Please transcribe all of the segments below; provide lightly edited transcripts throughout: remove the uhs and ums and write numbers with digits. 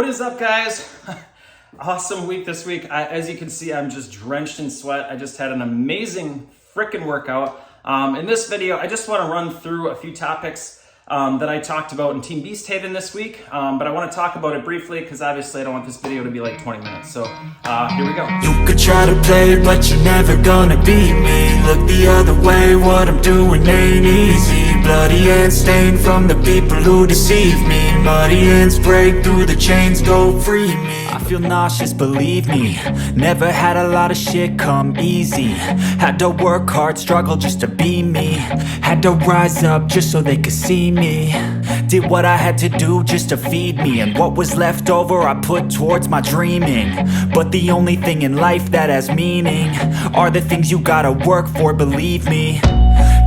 What is up, guys? Awesome week this week. As you can see, I'm just drenched in sweat. I just had an amazing freaking workout. In this video, I just want to run through a few topics that I talked about in Team Beast Haven this week, but I want to talk about it briefly because obviously I don't want this video to be like 20 minutes. So here we go. You could try to play, but you're never gonna beat me. Look the other way, what I'm doing ain't easy. Bloody hands stained from the people who deceive me. Muddy hands break through the chains, go free me. I feel nauseous, believe me. Never had a lot of shit come easy. Had to work hard, struggle just to be me. Had to rise up just so they could see me. Did what I had to do just to feed me. And what was left over I put towards my dreaming. But the only thing in life that has meaning are the things you gotta work for, believe me.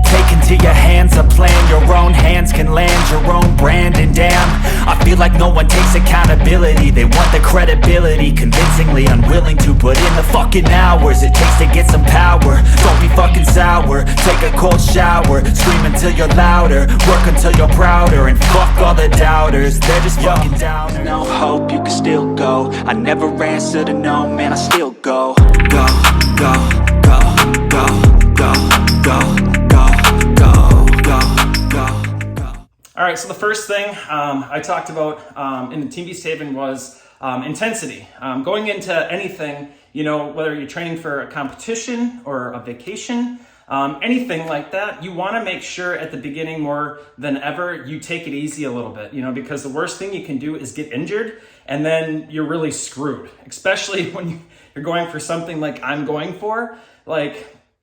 Take into your hands a plan, your own hands can land your own brand. And damn, I feel like no one takes accountability. They want the credibility, convincingly unwilling to put in the fucking hours it takes to get some power. Don't be fucking sour, take a cold shower. Scream until you're louder, work until you're prouder. And fuck all the doubters, they're just fucking downers. No hope, you can still go. I never answer to no, man, I still go. Go, go, go, go, go, go. All right, so the first thing I talked about in the Team Beast Haven was intensity. Going into anything, whether you're training for a competition or a vacation, anything like that, you want to make sure at the beginning more than ever you take it easy a little bit, because the worst thing you can do is get injured and then you're really screwed, especially when you're going for something like I'm going for.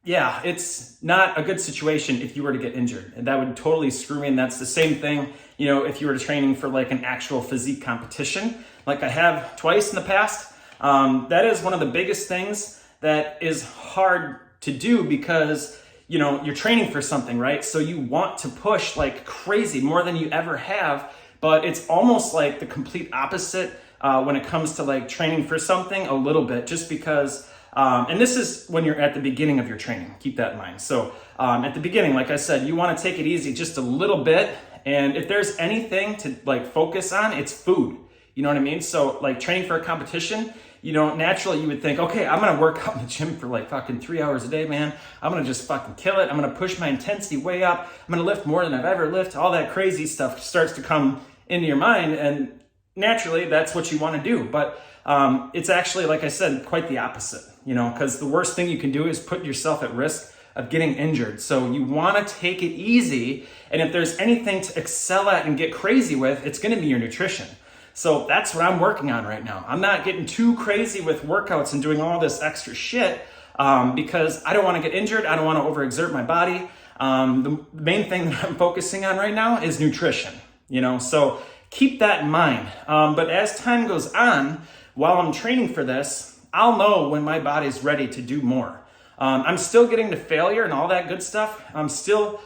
Yeah, it's not a good situation if you were to get injured, and that would totally screw me. And that's the same thing, if you were training for like an actual physique competition, like I have twice in the past. That is one of the biggest things that is hard to do because, you're training for something, right? So you want to push like crazy, more than you ever have, but it's almost like the complete opposite when it comes to like training for something a little bit, just because and this is when you're at the beginning of your training. Keep that in mind. So at the beginning, like I said, you want to take it easy just a little bit. And if there's anything to like focus on, it's food. You know what I mean? So like training for a competition, naturally you would think, okay, I'm going to work out in the gym for like fucking 3 hours a day, man. I'm going to just fucking kill it. I'm going to push my intensity way up. I'm going to lift more than I've ever lifted. All that crazy stuff starts to come into your mind. And naturally that's what you want to do. But it's actually, like I said, quite the opposite. Because the worst thing you can do is put yourself at risk of getting injured. So you want to take it easy. And if there's anything to excel at and get crazy with, it's going to be your nutrition. So that's what I'm working on right now. I'm not getting too crazy with workouts and doing all this extra shit because I don't want to get injured. I don't want to overexert my body. The main thing that I'm focusing on right now is nutrition, so keep that in mind. But as time goes on, while I'm training for this, I'll know when my body's ready to do more. I'm still getting to failure and all that good stuff. I'm still,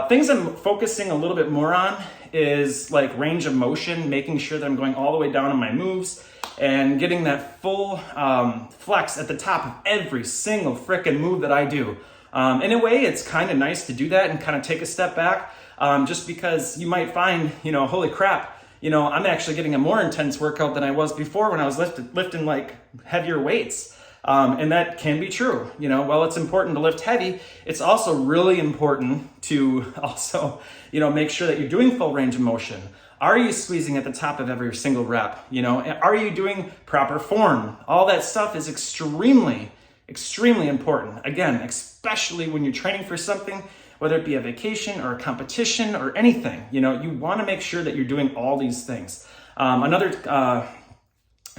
things I'm focusing a little bit more on is like range of motion, making sure that I'm going all the way down on my moves and getting that full flex at the top of every single frickin' move that I do. In a way, it's kind of nice to do that and kind of take a step back just because you might find, holy crap, I'm actually getting a more intense workout than I was before when I was lifting like heavier weights. And that can be true. While it's important to lift heavy, it's also really important to also, make sure that you're doing full range of motion. Are you squeezing at the top of every single rep? Are you doing proper form? All that stuff is extremely, extremely important. Again, especially when you're training for something, whether it be a vacation or a competition or anything, you want to make sure that you're doing all these things. Another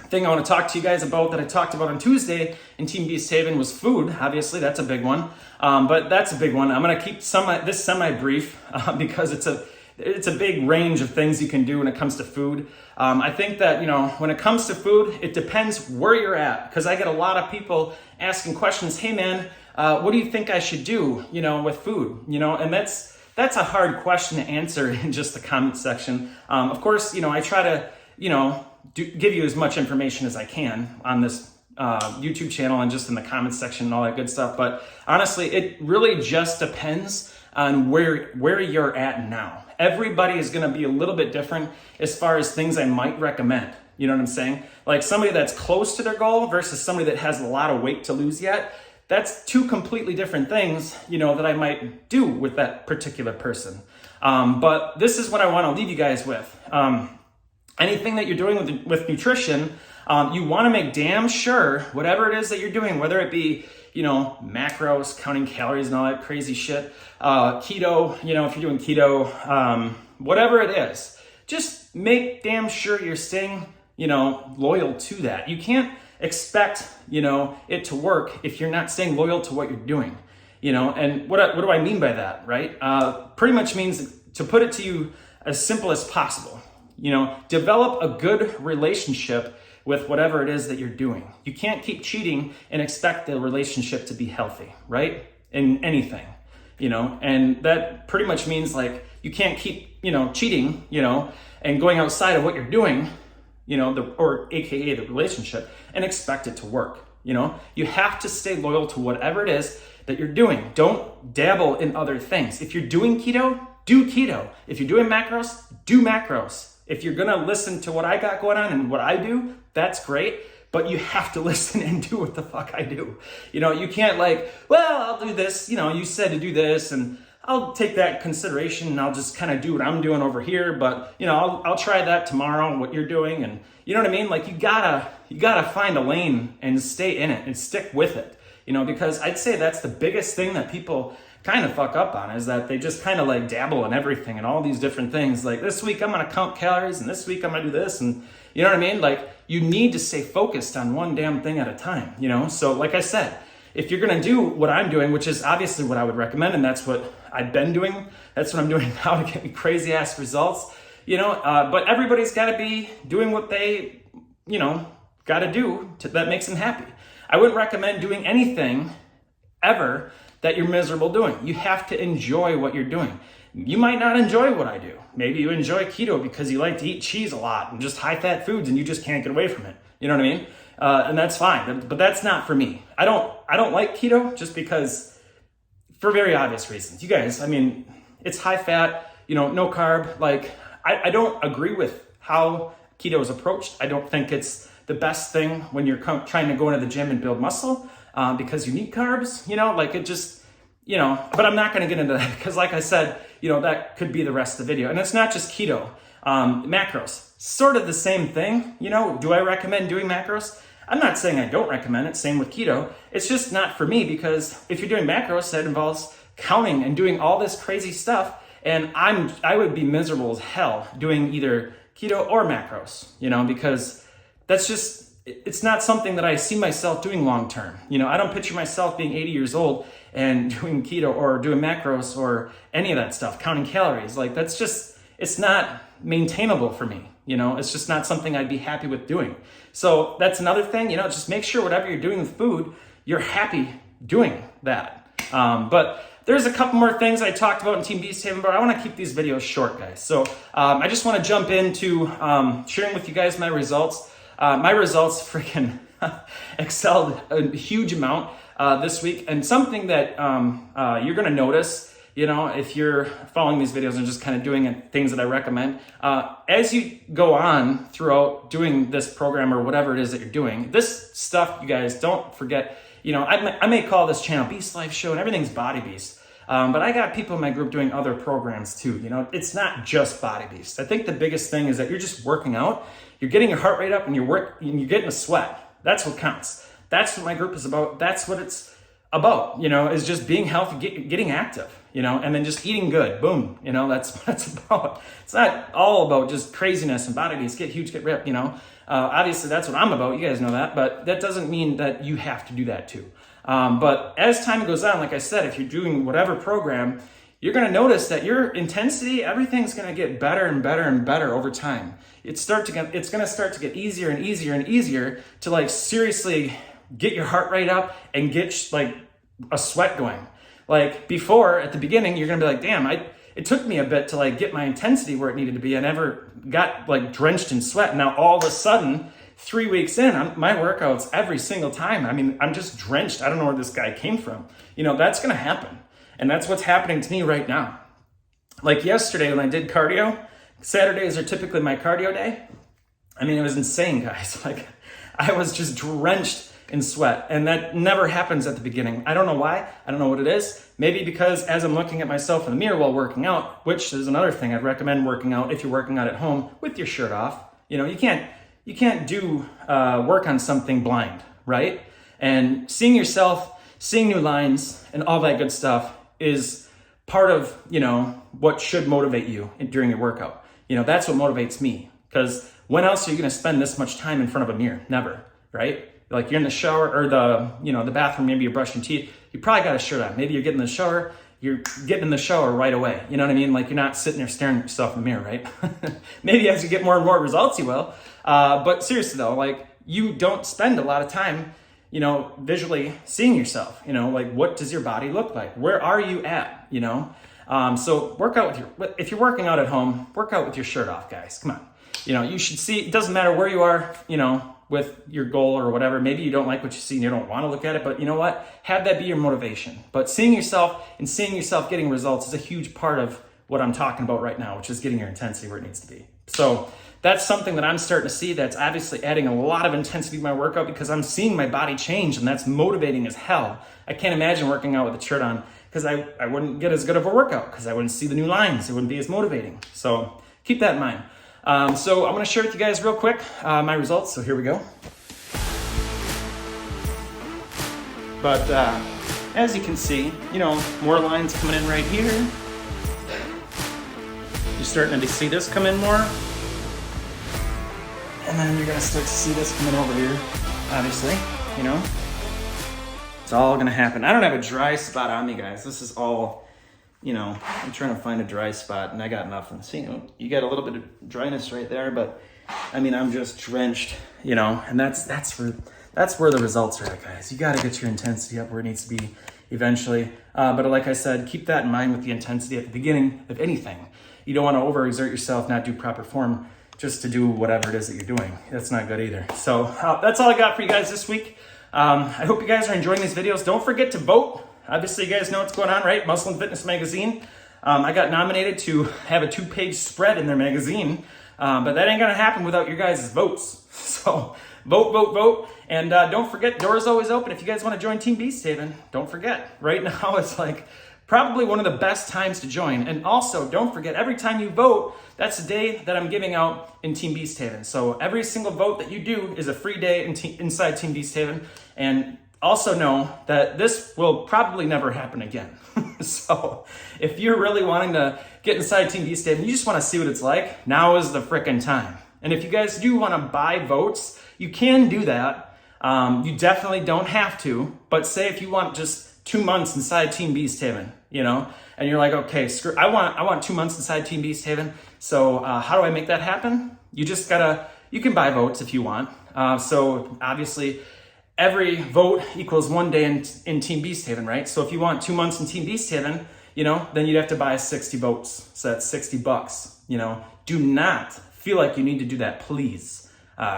thing I want to talk to you guys about that I talked about on Tuesday in Team Beast Haven was food. Obviously, that's a big one, but that's a big one. I'm going to keep this semi-brief because it's a big range of things you can do when it comes to food. I think that, when it comes to food, it depends where you're at, because I get a lot of people asking questions. Hey, man, what do you think I should do, with food, and that's a hard question to answer in just the comment section. Of course, I try to, give you as much information as I can on this YouTube channel and just in the comments section and all that good stuff. But honestly, it really just depends on where you're at now. Everybody is going to be a little bit different as far as things I might recommend. You know what I'm saying? Like somebody that's close to their goal versus somebody that has a lot of weight to lose yet. That's two completely different things, you know, that I might do with that particular person. But this is what I want to leave you guys with. Anything that you're doing with nutrition, you want to make damn sure whatever it is that you're doing, whether it be, you know, macros, counting calories and all that crazy shit, keto, you know, if you're doing keto, whatever it is, just make damn sure you're staying, you know, loyal to that. You can't expect, you know, it to work if you're not staying loyal to what you're doing, you know. And what do I mean by that, right? Pretty much means, to put it to you as simple as possible, you know, develop a good relationship with whatever it is that you're doing. You can't keep cheating and expect the relationship to be healthy, right? In anything, you know, and that pretty much means like you can't keep, you know, cheating, you know, and going outside of what you're doing, you know, or AKA the relationship, and expect it to work. You know, you have to stay loyal to whatever it is that you're doing. Don't dabble in other things. If you're doing keto, do keto. If you're doing macros, do macros. If you're gonna listen to what I got going on and what I do, that's great, but you have to listen and do what the fuck I do. You know, you can't like, well, I'll do this, you know, you said to do this, and I'll take that in consideration and I'll just kind of do what I'm doing over here, but you know, I'll try that tomorrow, what you're doing, and you know what I mean? Like you gotta find a lane and stay in it and stick with it, you know, because I'd say that's the biggest thing that people kind of fuck up on, is that they just kind of like dabble in everything and all these different things. Like this week I'm gonna count calories and this week I'm gonna do this, and you know what I mean? Like you need to stay focused on one damn thing at a time, you know? So like I said, if you're gonna do what I'm doing, which is obviously what I would recommend, and that's what I've been doing, that's what I'm doing now to get me crazy ass results, you know, but everybody's gotta be doing what they, you know, gotta do that makes them happy. I wouldn't recommend doing anything ever that you're miserable doing. You have to enjoy what you're doing. You might not enjoy what I do. Maybe you enjoy keto because you like to eat cheese a lot and just high fat foods and you just can't get away from it. You know what I mean? And that's fine, but that's not for me. I don't like keto just because, for very obvious reasons. You guys, I mean, it's high fat, you know, no carb. Like, I don't agree with how keto is approached. I don't think it's the best thing when you're trying to go into the gym and build muscle, because you need carbs, you know, like it just, you know, but I'm not going to get into that because like I said, you know, that could be the rest of the video. And it's not just keto, macros, sort of the same thing. You know, do I recommend doing macros? I'm not saying I don't recommend it. Same with keto. It's just not for me, because if you're doing macros, that involves counting and doing all this crazy stuff. And I would be miserable as hell doing either keto or macros, you know, because that's just, it's not something that I see myself doing long term. You know, I don't picture myself being 80 years old and doing keto or doing macros or any of that stuff, counting calories. Like that's just, it's not maintainable for me. You know, it's just not something I'd be happy with doing. So that's another thing, you know, just make sure whatever you're doing with food, you're happy doing that. But there's a couple more things I talked about in Team Beast Haven, but I want to keep these videos short, guys. So I just want to jump into sharing with you guys my results. My results freaking excelled a huge amount this week, and something that you're going to notice, you know, if you're following these videos and just kind of doing things that I recommend, as you go on throughout doing this program or whatever it is that you're doing, this stuff, you guys, don't forget, you know, I may call this channel Beast Life Show and everything's Body Beast, but I got people in my group doing other programs too. You know, it's not just Body Beast. I think the biggest thing is that you're just working out, you're getting your heart rate up, and you're getting a sweat. That's what counts. That's what my group is about. That's what it's about, you know, is just being healthy, getting active, you know, and then just eating good. Boom. You know, that's what it's about. It's not all about just craziness and Body Beast, get huge, get ripped, you know. Obviously, that's what I'm about. You guys know that, but that doesn't mean that you have to do that too. But as time goes on, like I said, if you're doing whatever program, you're going to notice that your intensity, everything's going to get better and better and better over time. It's going to start to get easier and easier and easier to like seriously get your heart rate up and get like a sweat going. Like before, at the beginning, you're going to be like, damn, it took me a bit to like get my intensity where it needed to be. I never got like drenched in sweat. Now all of a sudden, 3 weeks in, my workouts every single time, I mean, I'm just drenched. I don't know where this guy came from. You know, that's going to happen. And that's what's happening to me right now. Like yesterday when I did cardio, Saturdays are typically my cardio day. I mean, it was insane, guys. Like, I was just drenched in sweat, and that never happens at the beginning. I don't know why. I don't know what it is. Maybe because as I'm looking at myself in the mirror while working out, which is another thing I'd recommend working out if you're working out at home with your shirt off. You know, you can't do work on something blind, right? And seeing yourself, seeing new lines, and all that good stuff is part of, you know, what should motivate you during your workout. You know, that's what motivates me, because when else are you going to spend this much time in front of a mirror? Never, right? Like, you're in the shower or the bathroom, maybe you're brushing teeth. You probably got a shirt on. Maybe you're getting in the shower. You're getting in the shower right away. You know what I mean? Like, you're not sitting there staring at yourself in the mirror, right? Maybe as you get more and more results, you will. But seriously though, like, you don't spend a lot of time, you know, visually seeing yourself. You know, like, what does your body look like? Where are you at? You know? So work out if you're working out at home, work out with your shirt off, guys. Come on. You know, you should see, it doesn't matter where you are, you know, with your goal or whatever. Maybe you don't like what you see and you don't want to look at it, but you know what? Have that be your motivation. But seeing yourself getting results is a huge part of what I'm talking about right now, which is getting your intensity where it needs to be. So that's something that I'm starting to see that's obviously adding a lot of intensity to my workout, because I'm seeing my body change, and that's motivating as hell. I can't imagine working out with a shirt on, because I wouldn't get as good of a workout, because I wouldn't see the new lines. It wouldn't be as motivating. So keep that in mind. So I'm going to share with you guys real quick my results. So here we go. But as you can see, you know, more lines coming in right here. You're starting to see this come in more. And then you're going to start to see this coming over here, obviously, you know. It's all going to happen. I don't have a dry spot on me, guys. This is all, you know, I'm trying to find a dry spot, and I got nothing. See, you got a little bit of dryness right there, but I mean, I'm just drenched, you know, and that's where the results are at, guys. You got to get your intensity up where it needs to be eventually. But like I said, keep that in mind with the intensity at the beginning of anything. You don't want to overexert yourself, not do proper form just to do whatever it is that you're doing. That's not good either. So that's all I got for you guys this week. I hope you guys are enjoying these videos. Don't forget to vote. Obviously, you guys know what's going on, right? Muscle and Fitness Magazine. I got nominated to have a 2-page spread in their magazine, but that ain't gonna happen without your guys' votes. So vote, vote, vote. And don't forget, doors always open. If you guys want to join Team Beast Haven, don't forget. Right now, it's like probably one of the best times to join. And also, don't forget, every time you vote, that's a day that I'm giving out in Team Beast Haven. So every single vote that you do is a free day inside Team Beast Haven. And also know that this will probably never happen again. So if you're really wanting to get inside Team Beast Haven, you just want to see what it's like, now is the frickin' time. And if you guys do want to buy votes, you can do that. You definitely don't have to, but say if you want just 2 months inside Team Beast Haven, you know, and you're like, okay, screw, I want 2 months inside Team Beast Haven. So how do I make that happen? You can buy votes if you want. So obviously, every vote equals 1 day in Team Beast Haven, right? So if you want 2 months in Team Beast Haven, you know, then you'd have to buy 60 votes. So that's $60, you know. Do not feel like you need to do that, please.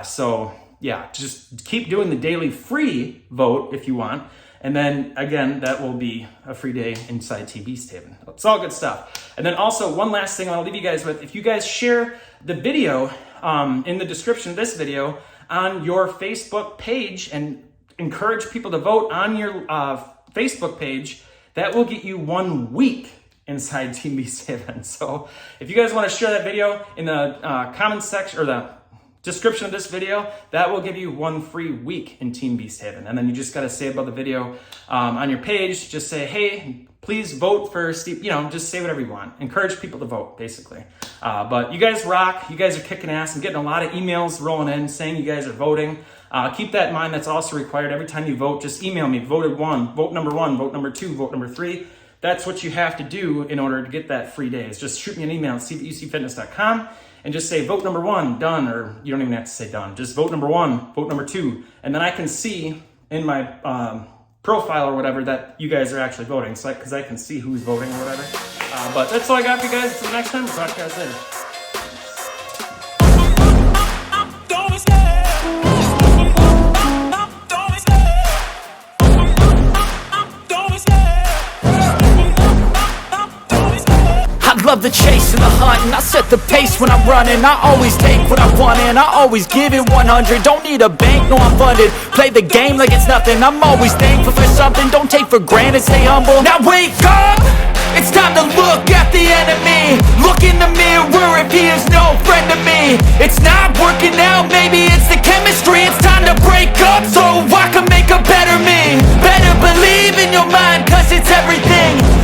So yeah, just keep doing the daily free vote if you want. And then again, that will be a free day inside Team Beast Haven. It's all good stuff. And then also one last thing I want to leave you guys with, if you guys share the video in the description of this video on your Facebook page and encourage people to vote on your Facebook page, that will get you 1 week inside Team Beast Haven. So if you guys want to share that video in the comment section or the description of this video, that will give you 1 free week in Team Beast Haven. And then you just got to say above the video on your page, just say, hey, please vote for Steve, you know, just say whatever you want. Encourage people to vote, basically. But you guys rock. You guys are kicking ass. I'm getting a lot of emails rolling in saying you guys are voting. Keep that in mind. That's also required. Every time you vote, just email me, voted 1, vote number 1, vote number 2, vote number 3. That's what you have to do in order to get that free day. Is just shoot me an email at steve@ucfitness.com and just say vote number 1, done, or you don't even have to say done. Just vote number 1, vote number 2. And then I can see in my profile or whatever that you guys are actually voting. So because I can see who's voting or whatever. But that's all I got for you guys. Until next time, we'll talk to you guys later. love the chase and the hunt, and I set the pace when I'm running. I always take what I want and I always give it 100. Don't need a bank, no I'm funded. Play the game like it's nothing. I'm always thankful for something. Don't take for granted, stay humble. Now wake up! It's time to look at the enemy. Look in the mirror if he is no friend to me. It's not working out, maybe it's the chemistry. It's time to break up so I can make a better me. Better believe in your mind, cause it's everything.